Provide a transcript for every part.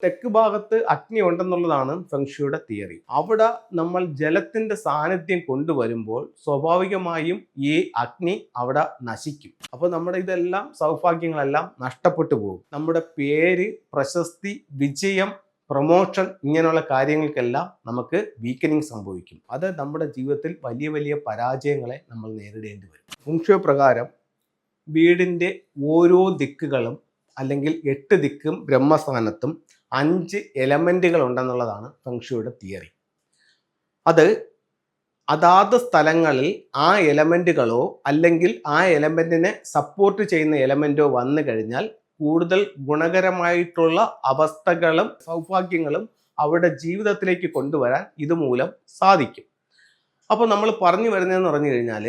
തെക്ക് ഭാഗത്ത് അഗ്നി ഉണ്ടെന്നുള്ളതാണ് ഫെങ്ഷുയുടെ തിയറി. അവിടെ നമ്മൾ ജലത്തിന്റെ സാന്നിധ്യം കൊണ്ടുവരുമ്പോൾ സ്വാഭാവികമായും ഈ അഗ്നി അവിടെ നശിക്കും. അപ്പോൾ നമ്മുടെ ഇതെല്ലാം സൗഭാഗ്യങ്ങളെല്ലാം നഷ്ടപ്പെട്ടു പോകും. നമ്മുടെ പേര്, പ്രശസ്തി, വിജയം, പ്രൊമോഷൻ ഇങ്ങനെയുള്ള കാര്യങ്ങൾക്കെല്ലാം നമുക്ക് വീക്കനിങ് സംഭവിക്കും. അത് നമ്മുടെ ജീവിതത്തിൽ വലിയ വലിയ പരാജയങ്ങളെ നമ്മൾ നേരിടേണ്ടി വരും. ഫെങ്ഷു പ്രകാരം വീടിൻ്റെ ഓരോ ദിക്കുകളും അല്ലെങ്കിൽ 8 ദിക്കും ബ്രഹ്മസ്ഥാനത്തും 5 എലമെന്റുകൾ ഉണ്ടെന്നുള്ളതാണ് ഫെങ്ഷുയുടെ തിയറി. അത് അതാത് സ്ഥലങ്ങളിൽ ആ എലമെന്റുകളോ അല്ലെങ്കിൽ ആ എലമെന്റിനെ സപ്പോർട്ട് ചെയ്യുന്ന എലമെന്റോ വന്നു കഴിഞ്ഞാൽ കൂടുതൽ ഗുണകരമായിട്ടുള്ള അവസ്ഥകളും സൗഭാഗ്യങ്ങളും അവരുടെ ജീവിതത്തിലേക്ക് കൊണ്ടുവരാൻ ഇതുമൂലം സാധിക്കും. അപ്പോൾ നമ്മൾ പറഞ്ഞു വരുന്നതെന്ന് പറഞ്ഞു കഴിഞ്ഞാൽ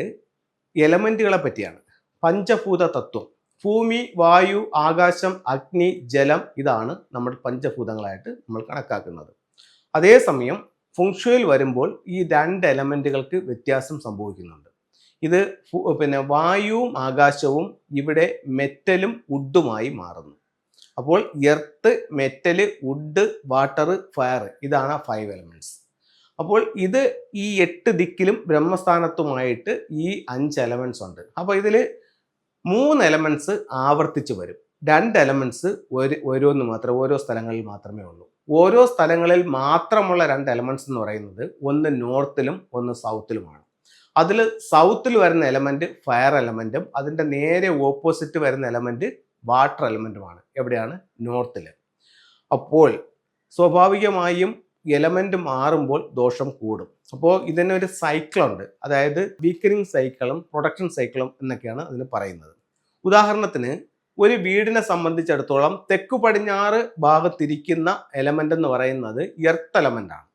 എലമെന്റുകളെ പറ്റിയാണ്. പഞ്ചഭൂത തത്വം, ഭൂമി, വായു, ആകാശം, അഗ്നി, ജലം, ഇതാണ് നമ്മുടെ പഞ്ചഭൂതങ്ങളായിട്ട് നമ്മൾ കണക്കാക്കുന്നത്. അതേസമയം ഫെങ്ഷുയിൽ വരുമ്പോൾ ഈ 2 എലമെന്റുകൾക്ക് വ്യത്യാസം സംഭവിക്കുന്നുണ്ട്. ഇത് വായുവും ആകാശവും ഇവിടെ മെറ്റലും വുഡുമായി മാറുന്നു. അപ്പോൾ earth, metal, wood, water, fire, ഇതാണ് 5 എലമെന്റ്സ്. അപ്പോൾ ഇത് ഈ 8 ദിക്കിലും ബ്രഹ്മസ്ഥാനത്തുമായിട്ട് ഈ 5 എലമെന്റ്സ് ഉണ്ട്. അപ്പോൾ ഇതിൽ 3 എലമെന്റ്സ് ആവർത്തിച്ച് വരും. 2 എലമെന്റ്സ് ഓരോന്ന് മാത്രം ഓരോ സ്ഥലങ്ങളിൽ മാത്രമേ ഉള്ളൂ. ഓരോ സ്ഥലങ്ങളിൽ മാത്രമുള്ള 2 എലമെന്റ്സ് എന്ന് പറയുന്നത് ഒന്ന് നോർത്തിലും ഒന്ന് സൗത്തിലുമാണ്. അതിൽ സൗത്തിൽ വരുന്ന എലമെന്റ് ഫയർ എലമെന്റും അതിൻ്റെ നേരെ ഓപ്പോസിറ്റ് വരുന്ന എലമെന്റ് വാട്ടർ എലമെന്റുമാണ്. എവിടെയാണ്? നോർത്തിൽ. അപ്പോൾ സ്വാഭാവികമായും എലമെന്റ് മാറുമ്പോൾ ദോഷം കൂടും. അപ്പോൾ ഇതിനൊരു സൈക്കിളുണ്ട്. അതായത് വീക്കനിങ് സൈക്കിളും പ്രൊഡക്ഷൻ സൈക്കിളും എന്നൊക്കെയാണ് അതിന് പറയുന്നത്. ഉദാഹരണത്തിന് ഒരു വീടിനെ സംബന്ധിച്ചിടത്തോളം തെക്കു പടിഞ്ഞാറ് ഭാഗത്തിരിക്കുന്ന എലമെന്റ് എന്ന് പറയുന്നത് എർത്ത് എലമെന്റ് ആണ്.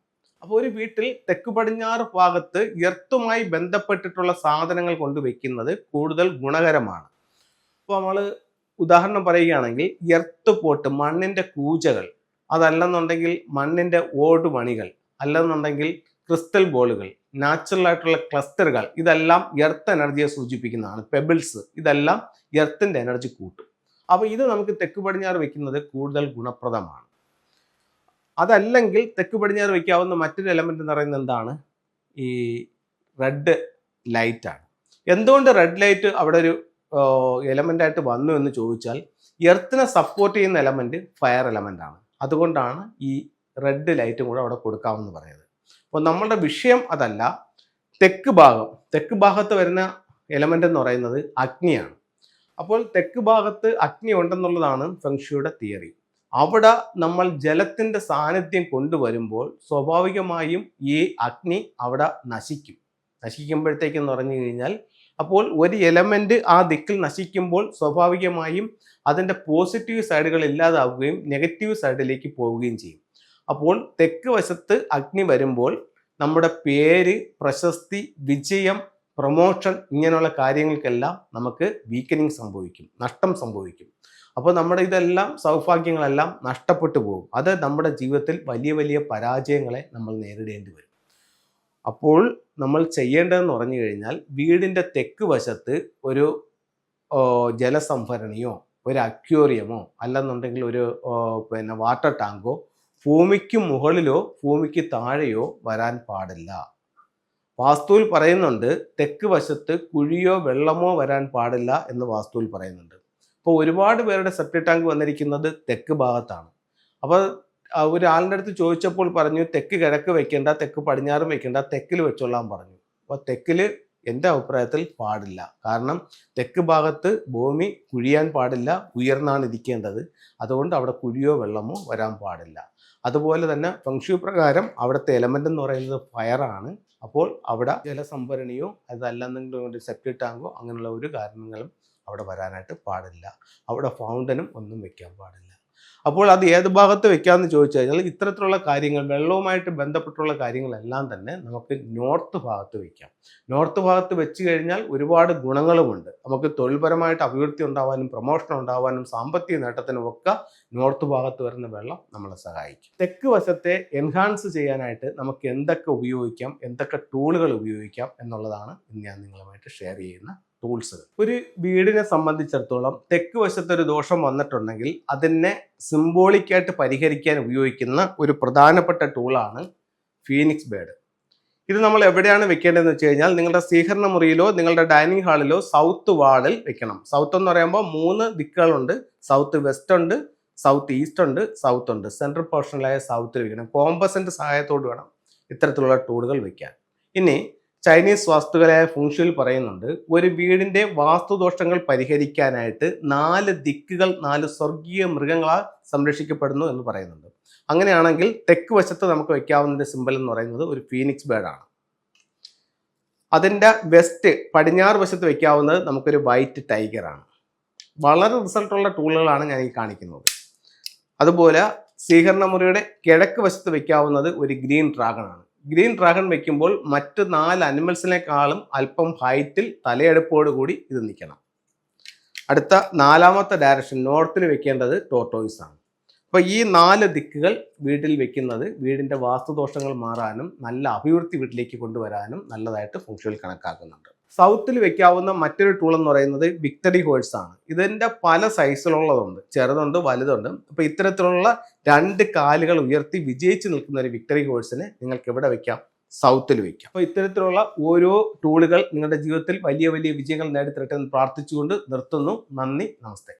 അപ്പോൾ ഒരു വീട്ടിൽ തെക്കു പടിഞ്ഞാറ് ഭാഗത്ത് എർത്തുമായി ബന്ധപ്പെട്ടിട്ടുള്ള സാധനങ്ങൾ കൊണ്ടുവയ്ക്കുന്നത് കൂടുതൽ ഗുണകരമാണ്. അപ്പോൾ നമ്മൾ ഉദാഹരണം പറയുകയാണെങ്കിൽ എർത്ത് പോട്ട്, മണ്ണിന്റെ കൂജകൾ, അതല്ലെന്നുണ്ടെങ്കിൽ മണ്ണിന്റെ ഓടുമണികൾ, അല്ലെന്നുണ്ടെങ്കിൽ ക്രിസ്റ്റൽ ബോളുകൾ, നാച്ചുറൽ ആയിട്ടുള്ള ക്ലസ്റ്ററുകൾ, ഇതെല്ലാം എർത്ത് എനർജിയെ സൂചിപ്പിക്കുന്നതാണ്. പെബിൾസ്, ഇതെല്ലാം എർത്തിന്റെ എനർജി കൂട്ടും. അപ്പോൾ ഇത് നമുക്ക് തെക്ക് പടിഞ്ഞാറ് വെക്കുന്നത് കൂടുതൽ ഗുണപ്രദമാണ്. അതല്ലെങ്കിൽ തെക്ക് പടിഞ്ഞാറ് വെക്കാവുന്ന മറ്റൊരു എലമെന്റ് എന്ന് പറയുന്നത് എന്താണ്? ഈ റെഡ് ലൈറ്റ് ആണ്. എന്തുകൊണ്ട് റെഡ് ലൈറ്റ് അവിടെ ഒരു എലമെന്റ് ആയിട്ട് വന്നു എന്ന് ചോദിച്ചാൽ, എർത്തിനെ സപ്പോർട്ട് ചെയ്യുന്ന എലമെന്റ് ഫയർ എലമെന്റ് ആണ്. അതുകൊണ്ടാണ് ഈ റെഡ് ലൈറ്റും കൂടെ അവിടെ കൊടുക്കാമെന്ന് പറയുന്നത്. അപ്പോൾ നമ്മളുടെ വിഷയം അതല്ല. തെക്ക് ഭാഗത്ത് വരുന്ന എലമെന്റ് എന്ന് പറയുന്നത് അഗ്നിയാണ്. അപ്പോൾ തെക്ക് ഭാഗത്ത് അഗ്നി ഉണ്ടെന്നുള്ളതാണ് ഫെങ്ഷുയുടെ തിയറി. അവിടെ നമ്മൾ ജലത്തിന്റെ സാന്നിധ്യം കൊണ്ടുവരുമ്പോൾ സ്വാഭാവികമായും ഈ അഗ്നി അവിടെ നശിക്കുമ്പോഴത്തേക്കെന്ന് പറഞ്ഞു കഴിഞ്ഞാൽ, അപ്പോൾ ഒരു എലമെന്റ് ആ ദിക്കിൽ നശിക്കുമ്പോൾ സ്വാഭാവികമായും അതിൻ്റെ പോസിറ്റീവ് സൈഡുകൾ ഇല്ലാതാവുകയും നെഗറ്റീവ് സൈഡിലേക്ക് പോവുകയും ചെയ്യും. അപ്പോൾ തെക്ക് വശത്ത് അഗ്നി വരുമ്പോൾ നമ്മുടെ പേര്, പ്രശസ്തി, വിജയം, പ്രൊമോഷൻ ഇങ്ങനെയുള്ള കാര്യങ്ങൾക്കെല്ലാം നമുക്ക് വീക്കനിങ് സംഭവിക്കും, നഷ്ടം സംഭവിക്കും. അപ്പോൾ നമ്മുടെ ഇതെല്ലാം സൗഭാഗ്യങ്ങളെല്ലാം നഷ്ടപ്പെട്ടു പോകും. അത് നമ്മുടെ ജീവിതത്തിൽ വലിയ വലിയ പരാജയങ്ങളെ നമ്മൾ നേരിടേണ്ടി വരും. അപ്പോൾ നമ്മൾ ചെയ്യേണ്ടതെന്ന് പറഞ്ഞു കഴിഞ്ഞാൽ, വീടിൻ്റെ തെക്ക് വശത്ത് ഒരു ജലസംഭരണിയോ ഒരു അക്വേറിയമോ അല്ലെന്നുണ്ടെങ്കിൽ ഒരു വാട്ടർ ടാങ്കോ ഭൂമിക്ക് മുകളിലോ ഭൂമിക്ക് താഴെയോ വരാൻ പാടില്ല. വാസ്തുവിൽ പറയുന്നുണ്ട് തെക്ക് വശത്ത് കുഴിയോ വെള്ളമോ വരാൻ പാടില്ല എന്ന് വാസ്തുവിൽ പറയുന്നുണ്ട്. ഇപ്പോൾ ഒരുപാട് പേരുടെ സെപ്റ്റിക് ടാങ്ക് വന്നിരിക്കുന്നത് തെക്ക് ഭാഗത്താണ്. അപ്പോൾ ഒരാളിൻ്റെ അടുത്ത് ചോദിച്ചപ്പോൾ പറഞ്ഞു തെക്ക് കിഴക്ക് വെക്കേണ്ട, തെക്ക് പടിഞ്ഞാറും വെക്കേണ്ട, തെക്കിൽ വെച്ചോളാൻ പറഞ്ഞു. അപ്പോൾ തെക്കിൽ എൻ്റെ അഭിപ്രായത്തിൽ പാടില്ല. കാരണം തെക്ക് ഭാഗത്ത് ഭൂമി കുഴിയാൻ പാടില്ല, ഉയർന്നാണ് ഇരിക്കേണ്ടത്. അതുകൊണ്ട് അവിടെ കുഴിയോ വെള്ളമോ വരാൻ പാടില്ല. അതുപോലെ തന്നെ ഫെങ്ഷു പ്രകാരം അവിടുത്തെ എലമെന്റ് എന്ന് പറയുന്നത് ഫയറാണ്. അപ്പോൾ അവിടെ ജലസംഭരണിയോ അതല്ലെന്നെങ്കിലും ഒരു സെപ്റ്റിക് ടാങ്കോ അങ്ങനെയുള്ള ഒരു കാരണങ്ങളും അവിടെ വരാനായിട്ട് പാടില്ല. അവിടെ ഫൗണ്ടനും ഒന്നും വെക്കാൻ പാടില്ല. അപ്പോൾ അത് ഏത് ഭാഗത്ത് വെക്കാമെന്ന് ചോദിച്ചു കഴിഞ്ഞാൽ, ഇത്തരത്തിലുള്ള കാര്യങ്ങൾ വെള്ളവുമായിട്ട് ബന്ധപ്പെട്ടുള്ള കാര്യങ്ങളെല്ലാം തന്നെ നമുക്ക് നോർത്ത് ഭാഗത്ത് വെക്കാം. നോർത്ത് ഭാഗത്ത് വെച്ച് കഴിഞ്ഞാൽ ഒരുപാട് ഗുണങ്ങളുമുണ്ട്. നമുക്ക് തൊഴിൽപരമായിട്ട് അഭിവൃദ്ധി ഉണ്ടാവാനും പ്രൊമോഷൻ ഉണ്ടാവാനും സാമ്പത്തിക നേട്ടത്തിനും ഒക്കെ നോർത്ത് ഭാഗത്ത് വരുന്ന വെള്ളം നമ്മളെ സഹായിക്കും. തെക്ക് വശത്തെ എൻഹാൻസ് ചെയ്യാനായിട്ട് നമുക്ക് എന്തൊക്കെ ഉപയോഗിക്കാം, എന്തൊക്കെ ടൂളുകൾ ഉപയോഗിക്കാം എന്നുള്ളതാണ് ഇന്ന് ഞാൻ നിങ്ങളുമായിട്ട് ഷെയർ ചെയ്യുന്ന ടൂൾസ്. ഒരു വീടിനെ സംബന്ധിച്ചിടത്തോളം തെക്ക് വശത്ത് ഒരു ദോഷം വന്നിട്ടുണ്ടെങ്കിൽ അതിനെ സിംബോളിക്കായിട്ട് പരിഹരിക്കാൻ ഉപയോഗിക്കുന്ന ഒരു പ്രധാനപ്പെട്ട ടൂളാണ് ഫീനിക്സ് ബേഡ്. ഇത് നമ്മൾ എവിടെയാണ് വെക്കേണ്ടതെന്ന് വെച്ച് കഴിഞ്ഞാൽ നിങ്ങളുടെ സ്വീകരണ മുറിയിലോ നിങ്ങളുടെ ഡൈനിങ് ഹാളിലോ സൗത്ത് വാളിൽ വെക്കണം. സൗത്ത് എന്ന് പറയുമ്പോൾ 3 ദിക്കുകളുണ്ട്. സൗത്ത് വെസ്റ്റ് ഉണ്ട്, സൗത്ത് ഈസ്റ്റ് ഉണ്ട്, സൗത്ത് ഉണ്ട്. സെൻട്രൽ പോർഷനിലായ സൗത്തിൽ വെക്കണം. കോമ്പസിന്റെ സഹായത്തോട് വേണം ഇത്തരത്തിലുള്ള ടൂളുകൾ വെക്കാൻ. ഇനി ചൈനീസ് വാസ്തുകലായ ഫുങ്ഷുവിൽ പറയുന്നുണ്ട്, ഒരു വീടിന്റെ വാസ്തുദോഷങ്ങൾ പരിഹരിക്കാനായിട്ട് 4 ദിക്കുകൾ 4 സ്വർഗീയ മൃഗങ്ങളാൽ സംരക്ഷിക്കപ്പെടുന്നു എന്ന് പറയുന്നുണ്ട്. അങ്ങനെയാണെങ്കിൽ തെക്ക് വശത്ത് നമുക്ക് വെക്കാവുന്ന സിമ്പൽ എന്ന് പറയുന്നത് ഒരു ഫീനിക്സ് ബേഡാണ്. അതിൻ്റെ വെസ്റ്റ് പടിഞ്ഞാറ് വശത്ത് വെക്കാവുന്നത് നമുക്കൊരു വൈറ്റ് ടൈഗറാണ്. വളരെ റിസൾട്ടുള്ള ടൂളുകളാണ് ഞാൻ ഈ കാണിക്കുന്നത്. അതുപോലെ സ്വീകരണ മുറിയുടെ കിഴക്ക് വശത്ത് വെക്കാവുന്നത് ഒരു ഗ്രീൻ ഡ്രാഗൺ ആണ്. ഗ്രീൻ ഡ്രാഗൺ വെക്കുമ്പോൾ മറ്റ് 4 അനിമൽസിനേക്കാളും അല്പം ഹൈറ്റിൽ തലയെടുപ്പോടുകൂടി ഇത് നിൽക്കണം. അടുത്ത 4ാമത്തെ ഡയറക്ഷൻ നോർത്തിൽ വെക്കേണ്ടത് ടോർട്ടോയിസ് ആണ്. അപ്പോൾ ഈ 4 ദിക്കുകൾ വീട്ടിൽ വെക്കുന്നത് വീടിൻ്റെ വാസ്തുദോഷങ്ങൾ മാറാനും നല്ല അഭിവൃദ്ധി വീട്ടിലേക്ക് കൊണ്ടുവരാനും നല്ലതായിട്ട് ഫംഗ്ഷനിൽ കണക്കാക്കുന്നുണ്ട്. സൗത്തിൽ വെക്കാവുന്ന മറ്റൊരു ടൂൾ എന്ന് പറയുന്നത് വിക്ടറി ഹോഴ്സ് ആണ്. ഇതിൻ്റെ പല സൈസിലുള്ളതുണ്ട്, ചെറുതുണ്ട് വലുതുണ്ട്. അപ്പോൾ ഇത്തരത്തിലുള്ള 2 കാലുകൾ ഉയർത്തി വിജയിച്ച് നിൽക്കുന്ന ഒരു വിക്ടറി ഹോഴ്സിനെ നിങ്ങൾക്ക് എവിടെ വെക്കാം? സൗത്തിൽ വെക്കാം. അപ്പോൾ ഇത്തരത്തിലുള്ള ഓരോ ടൂളുകൾ നിങ്ങളുടെ ജീവിതത്തിൽ വലിയ വലിയ വിജയങ്ങൾ നേടിത്തരട്ടെ എന്ന് പ്രാർത്ഥിച്ചുകൊണ്ട് നിർത്തുന്നു. നന്ദി, നമസ്തേ.